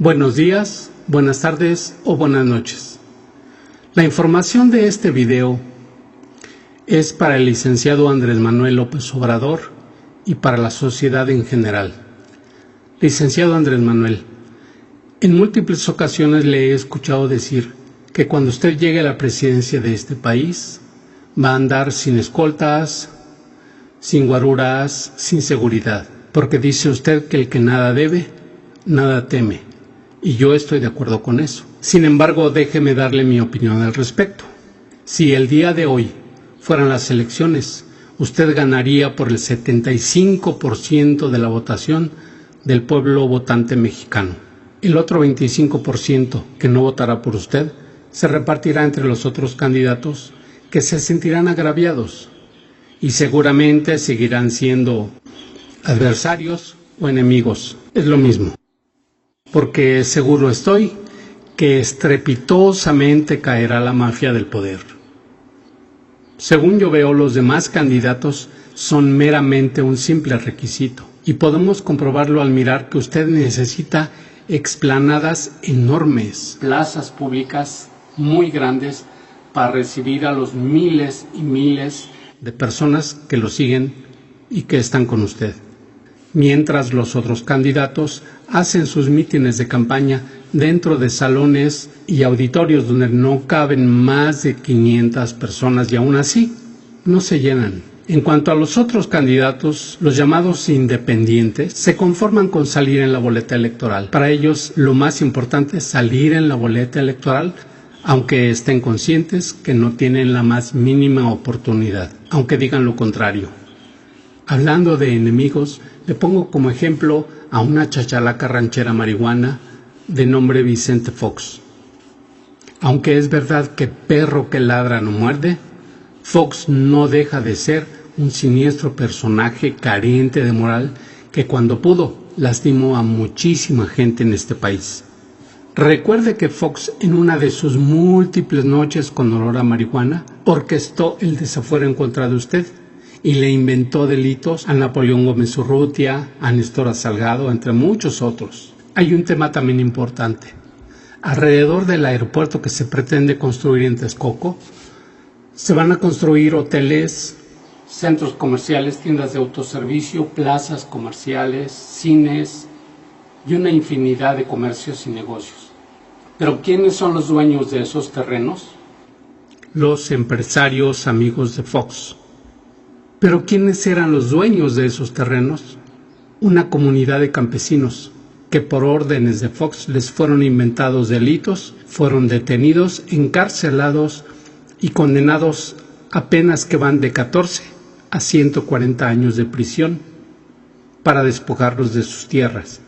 Buenos días, buenas tardes o buenas noches. La información de este video es para el licenciado Andrés Manuel López Obrador y para la sociedad en general. Licenciado Andrés Manuel, en múltiples ocasiones le he escuchado decir que cuando usted llegue a la presidencia de este país va a andar sin escoltas, sin guaruras, sin seguridad, porque dice usted que el que nada debe, nada teme. Y yo estoy de acuerdo con eso. Sin embargo, déjeme darle mi opinión al respecto. Si el día de hoy fueran las elecciones, usted ganaría por el 75% de la votación del pueblo votante mexicano. El otro 25% que no votará por usted se repartirá entre los otros candidatos que se sentirán agraviados y seguramente seguirán siendo adversarios o enemigos. Es lo mismo. Porque seguro estoy que estrepitosamente caerá la mafia del poder. Según yo veo, los demás candidatos son meramente un simple requisito, y podemos comprobarlo al mirar que usted necesita explanadas enormes, plazas públicas muy grandes para recibir a los miles y miles de personas que lo siguen y que están con usted. Mientras los otros candidatos hacen sus mítines de campaña dentro de salones y auditorios donde no caben más de 500 personas y aún así no se llenan. En cuanto a los otros candidatos, los llamados independientes, se conforman con salir en la boleta electoral. Para ellos lo más importante es salir en la boleta electoral, aunque estén conscientes que no tienen la más mínima oportunidad, aunque digan lo contrario. Hablando de enemigos, le pongo como ejemplo a una chachalaca ranchera marihuana de nombre Vicente Fox. Aunque es verdad que perro que ladra no muerde, Fox no deja de ser un siniestro personaje carente de moral que cuando pudo lastimó a muchísima gente en este país. Recuerde que Fox, en una de sus múltiples noches con olor a marihuana, orquestó el desafuero en contra de usted y le inventó delitos a Napoleón Gómez Urrutia, a Néstor Salgado, entre muchos otros. Hay un tema también importante. Alrededor del aeropuerto que se pretende construir en Texcoco, se van a construir hoteles, centros comerciales, tiendas de autoservicio, plazas comerciales, cines y una infinidad de comercios y negocios. ¿Pero quiénes son los dueños de esos terrenos? Los empresarios amigos de Fox. ¿Pero quiénes eran los dueños de esos terrenos? Una comunidad de campesinos que por órdenes de Fox les fueron inventados delitos, fueron detenidos, encarcelados y condenados a penas que van de 14 a 140 años de prisión para despojarlos de sus tierras.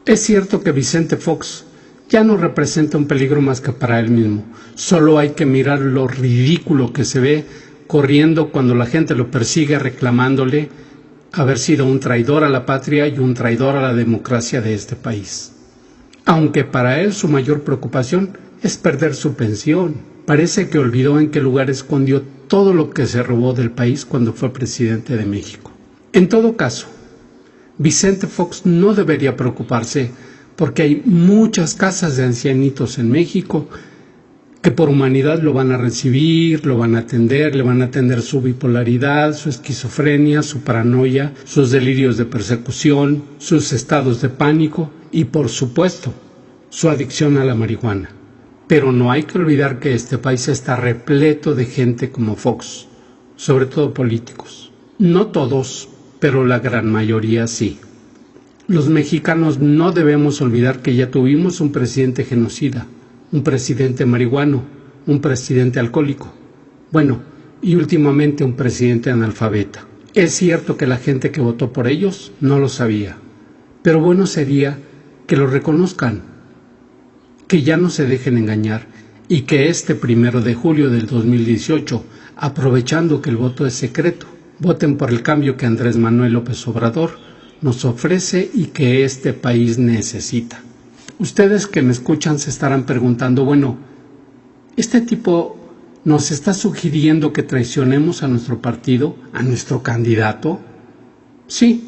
Es cierto que Vicente Fox ya no representa un peligro más que para él mismo. Solo hay que mirar lo ridículo que se ve corriendo cuando la gente lo persigue reclamándole haber sido un traidor a la patria y un traidor a la democracia de este país. Aunque para él su mayor preocupación es perder su pensión. Parece que olvidó en qué lugar escondió todo lo que se robó del país cuando fue presidente de México. En todo caso, Vicente Fox no debería preocuparse porque hay muchas casas de ancianitos en México que por humanidad lo van a recibir, lo van a atender, le van a atender su bipolaridad, su esquizofrenia, su paranoia, sus delirios de persecución, sus estados de pánico y, por supuesto, su adicción a la marihuana. Pero no hay que olvidar que este país está repleto de gente como Fox, sobre todo políticos. No todos, pero la gran mayoría sí. Los mexicanos no debemos olvidar que ya tuvimos un presidente genocida, un presidente marihuano, un presidente alcohólico, bueno, y últimamente un presidente analfabeta. Es cierto que la gente que votó por ellos no lo sabía, pero bueno sería que lo reconozcan, que ya no se dejen engañar y que este 1 de julio del 2018, aprovechando que el voto es secreto, voten por el cambio que Andrés Manuel López Obrador nos ofrece y que este país necesita. Ustedes que me escuchan se estarán preguntando, bueno, ¿este tipo nos está sugiriendo que traicionemos a nuestro partido, a nuestro candidato? Sí,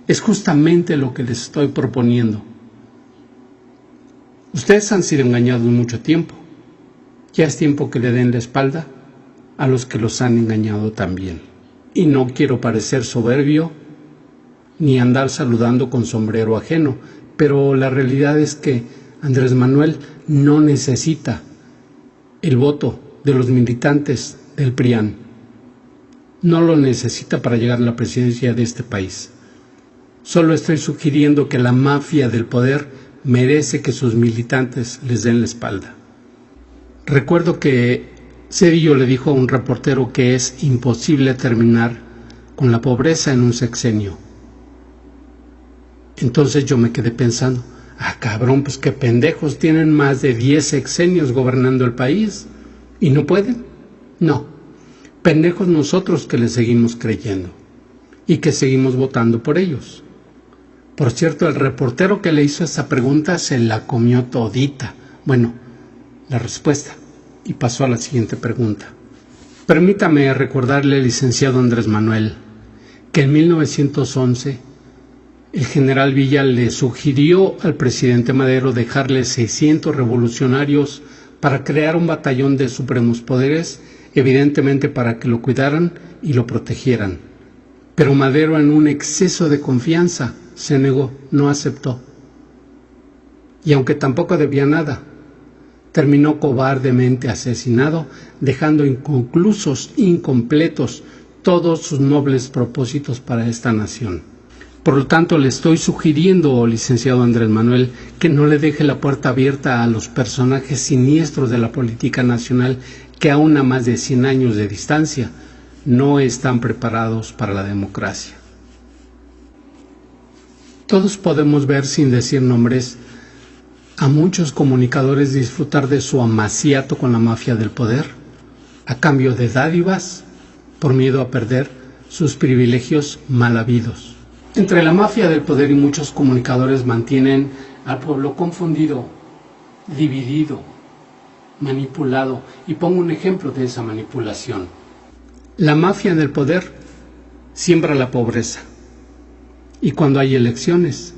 es justamente lo que les estoy proponiendo. Ustedes han sido engañados mucho tiempo. Ya es tiempo que le den la espalda a los que los han engañado también. Y no quiero parecer soberbio ni andar saludando con sombrero ajeno, pero la realidad es que Andrés Manuel no necesita el voto de los militantes del PRIAN. No lo necesita para llegar a la presidencia de este país. Solo estoy sugiriendo que la mafia del poder merece que sus militantes les den la espalda. Recuerdo que Zedillo le dijo a un reportero que es imposible terminar con la pobreza en un sexenio. Entonces yo me quedé pensando, cabrón, pues qué pendejos, tienen más de 10 sexenios gobernando el país y no pueden. No, pendejos nosotros que les seguimos creyendo y que seguimos votando por ellos. Por cierto, el reportero que le hizo esa pregunta se la comió todita. Bueno, la respuesta, y pasó a la siguiente pregunta. Permítame recordarle, licenciado Andrés Manuel, que en 1911 el general Villa le sugirió al presidente Madero dejarle 600 revolucionarios para crear un batallón de supremos poderes, evidentemente para que lo cuidaran y lo protegieran. Pero Madero, en un exceso de confianza, se negó, no aceptó. Y aunque tampoco debía nada, terminó cobardemente asesinado, dejando inconclusos, incompletos, todos sus nobles propósitos para esta nación. Por lo tanto, le estoy sugiriendo, licenciado Andrés Manuel, que no le deje la puerta abierta a los personajes siniestros de la política nacional que aún a más de 100 años de distancia no están preparados para la democracia. Todos podemos ver, sin decir nombres, a muchos comunicadores disfrutar de su amaciato con la mafia del poder, a cambio de dádivas, por miedo a perder sus privilegios mal habidos. Entre la mafia del poder y muchos comunicadores mantienen al pueblo confundido, dividido, manipulado. Y pongo un ejemplo de esa manipulación. La mafia del poder siembra la pobreza. Y cuando hay elecciones,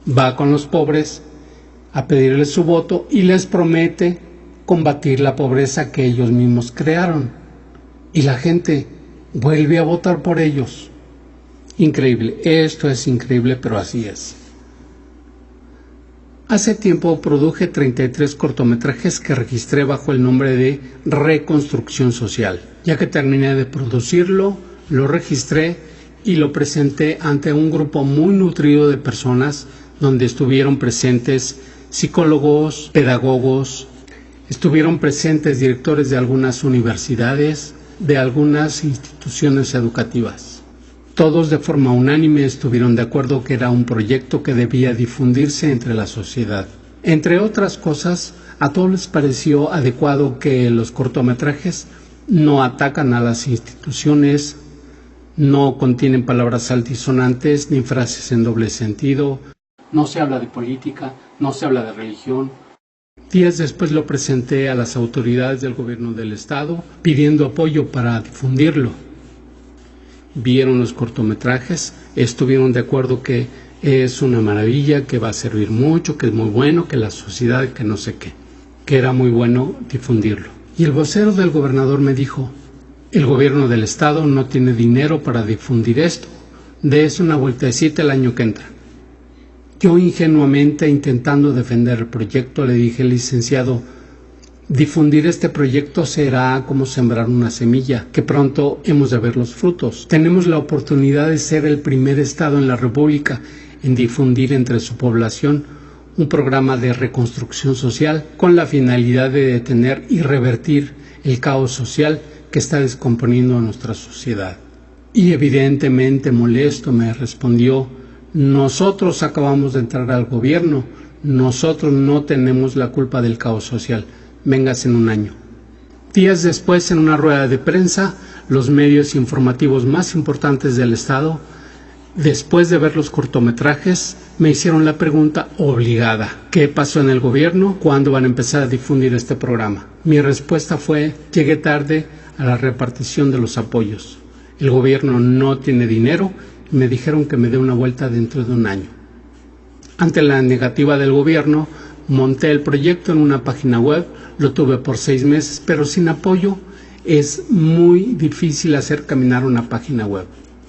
va con los pobres a pedirles su voto y les promete combatir la pobreza que ellos mismos crearon. Y la gente vuelve a votar por ellos. Increíble, esto es increíble, pero así es. Hace tiempo produje 33 cortometrajes que registré bajo el nombre de Reconstrucción Social. Ya que terminé de producirlo, lo registré y lo presenté ante un grupo muy nutrido de personas donde estuvieron presentes psicólogos, pedagogos, estuvieron presentes directores de algunas universidades, de algunas instituciones educativas. Todos de forma unánime estuvieron de acuerdo que era un proyecto que debía difundirse entre la sociedad. Entre otras cosas, a todos les pareció adecuado que los cortometrajes no atacan a las instituciones, no contienen palabras altisonantes ni frases en doble sentido, no se habla de política, no se habla de religión. Días después lo presenté a las autoridades del gobierno del estado pidiendo apoyo para difundirlo. Vieron los cortometrajes, estuvieron de acuerdo que es una maravilla, que va a servir mucho, que es muy bueno, que la sociedad, que no sé qué, que era muy bueno difundirlo. Y el vocero del gobernador me dijo, el gobierno del estado no tiene dinero para difundir esto, dése una vueltecita el año que entra. Yo ingenuamente, intentando defender el proyecto, le dije, licenciado, difundir este proyecto será como sembrar una semilla, que pronto hemos de ver los frutos. Tenemos la oportunidad de ser el primer estado en la República en difundir entre su población un programa de reconstrucción social con la finalidad de detener y revertir el caos social que está descomponiendo a nuestra sociedad. Y evidentemente molesto me respondió, nosotros acabamos de entrar al gobierno, nosotros no tenemos la culpa del caos social. Vengas en un año. Días después, en una rueda de prensa, los medios informativos más importantes del estado, después de ver los cortometrajes, me hicieron la pregunta obligada. ¿Qué pasó en el gobierno? ¿Cuándo van a empezar a difundir este programa? Mi respuesta fue, llegué tarde a la repartición de los apoyos. El gobierno no tiene dinero y me dijeron que me dé una vuelta dentro de un año. Ante la negativa del gobierno, monté el proyecto en una página web, lo tuve por 6 meses, pero sin apoyo es muy difícil hacer caminar una página web.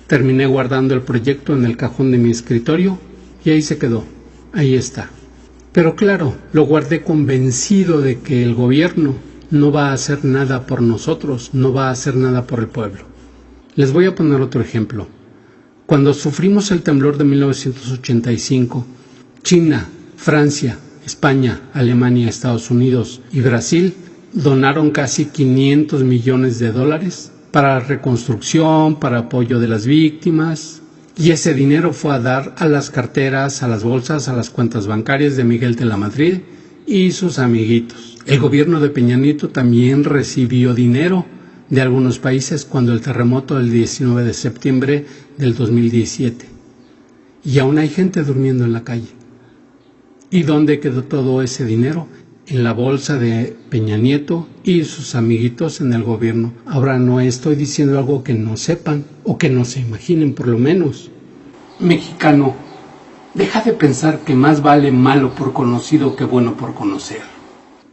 Terminé guardando el proyecto en el cajón de mi escritorio y ahí se quedó, ahí está. Pero claro, lo guardé convencido de que el gobierno no va a hacer nada por nosotros, no va a hacer nada por el pueblo. Les voy a poner otro ejemplo. Cuando sufrimos el temblor de 1985, China, Francia, España, Alemania, Estados Unidos y Brasil donaron casi $500 millones para la reconstrucción, para apoyo de las víctimas, y ese dinero fue a dar a las carteras, a las bolsas, a las cuentas bancarias de Miguel de la Madrid y sus amiguitos. El gobierno de Peña Nieto también recibió dinero de algunos países cuando el terremoto del 19 de septiembre del 2017. Y aún hay gente durmiendo en la calle. ¿Y dónde quedó todo ese dinero? En la bolsa de Peña Nieto y sus amiguitos en el gobierno. Ahora no estoy diciendo algo que no sepan o que no se imaginen por lo menos. Mexicano, deja de pensar que más vale malo por conocido que bueno por conocer.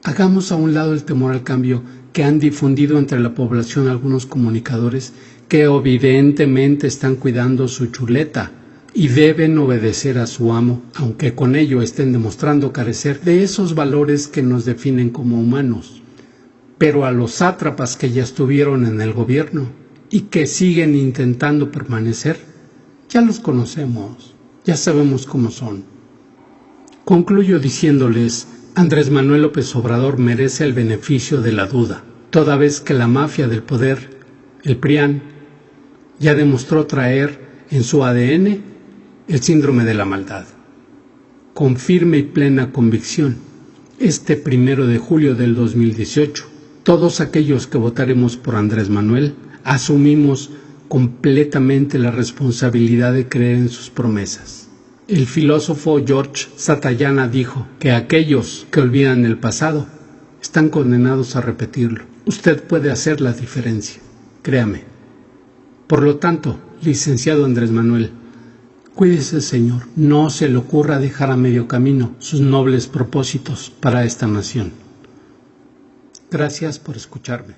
Hagamos a un lado el temor al cambio que han difundido entre la población algunos comunicadores que evidentemente están cuidando su chuleta y deben obedecer a su amo, aunque con ello estén demostrando carecer de esos valores que nos definen como humanos. Pero a los sátrapas que ya estuvieron en el gobierno y que siguen intentando permanecer, ya los conocemos, ya sabemos cómo son. Concluyo diciéndoles, Andrés Manuel López Obrador merece el beneficio de la duda, toda vez que la mafia del poder, el PRIAN, ya demostró traer en su ADN el síndrome de la maldad. Con firme y plena convicción, este 1 de julio del 2018, todos aquellos que votaremos por Andrés Manuel asumimos completamente la responsabilidad de creer en sus promesas. El filósofo George Santayana dijo que aquellos que olvidan el pasado están condenados a repetirlo. Usted puede hacer la diferencia, créame. Por lo tanto, licenciado Andrés Manuel, cuídese, señor, no se le ocurra dejar a medio camino sus nobles propósitos para esta nación. Gracias por escucharme.